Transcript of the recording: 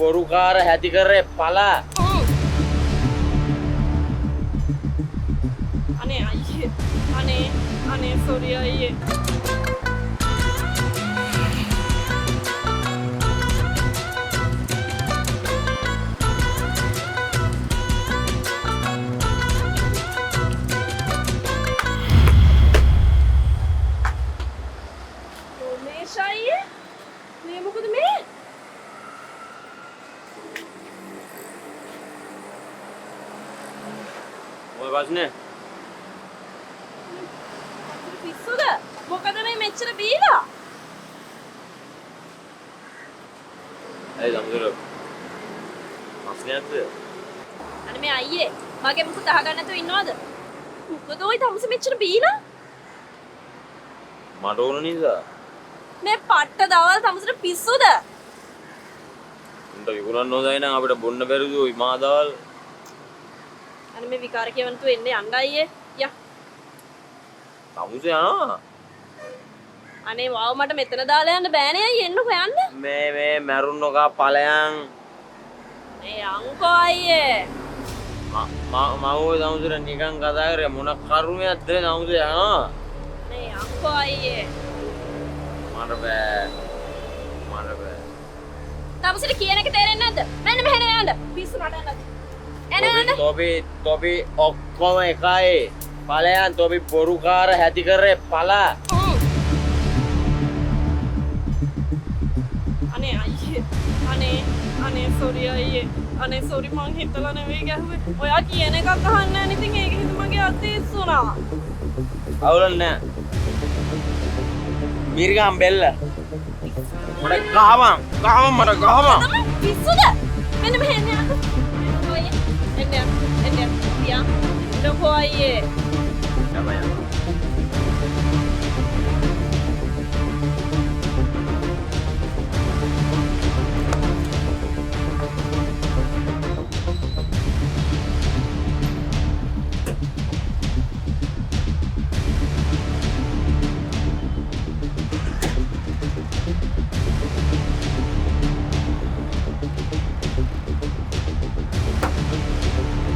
බොරුකාර හැති කරේ පලා. අනේ අයියේ අනේ සෝරි අයියේ මේ මොකද මේ? මොකද ප්‍රශ්නේ? පිස්සුද? මොකද මේ මෙච්චර බීලා? ඇයි සමුදුර? ප්‍රශ්නයක්ද? අනේ මේ අයියේ මගේ මුකුත් අහගන්න නැතුව ඉන්නවද? මොකද ඔය තමස මෙච්චර බීලා? මට ඕන නිසා. මේ පට්ට දවල් තමසට පිස්සුද? උන්ට විකුණන්න හොඳයි නම් අපිට බොන්න බැරිද ওই මාදාල්? අනේ මේ විකාර කියවන්තු එන්නේ යන්න අයියේ. යා. සමුස යනවා. අනේ වාව මට මෙතන දාලා යන්න බෑනේ අයියේ එන්නකෝ යන්න. මේ මැරුන්නකා ඵලයන්. මේ අංකෝ අයියේ. මම ওই සමුදුර නිකන් කතා කරේ මොන කර්මයක්ද සමුදුර යනවා. මේ අංකෝ අයියේ. මට බෑ. තමසට කියන එක තේරෙන්නේ නැද්ද? මෙන්න මෙහෙන යන්න. පිස්සු නටන්න. එන්න. තොපි ඔක්කොම එකයි. ඵලයන් තොපි බොරුකාර හැති කරේ පලා. අනේ අයියේ අනේ සෝරි අයියේ අනේ සෝරි මං හිතලා නෙවෙයි ගැහුවේ. ඔයා කියන එකක් අහන්නේ නැහැ ඉතින් ඒක හින්දා මගේ අතේ ඉස්සුණා. අවුලක් නෑ. මිරිගම් බෙල්ල. මට ගහවම් මට ගහවම්. පිස්සුද? මෙන්න මෙහෙන් යන්න. ඔය එන්න යා. ලොකෝ අයියේ. යම.